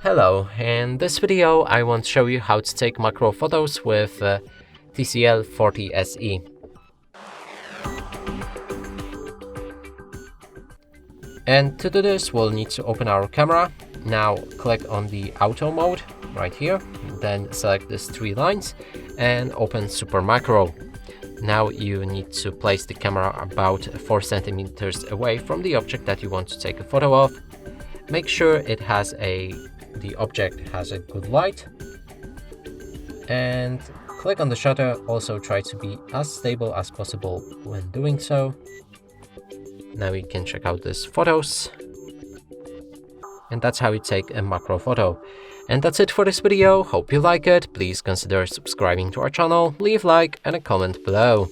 Hello, in this video I want to show you how to take macro photos with TCL 40SE. And to do this we'll need to open our camera. Now click on the auto mode right here, then select these three lines and open Super Macro. Now you need to place the camera about 4 centimeters away from the object that you want to take a photo of. Make sure the object has a good light, and click on the shutter. Also try to be as stable as possible when doing so. Now you can check out these photos, and that's how you take a macro photo. And that's it for this video. Hope you like it. Please consider subscribing to our channel, leave a like and a comment below.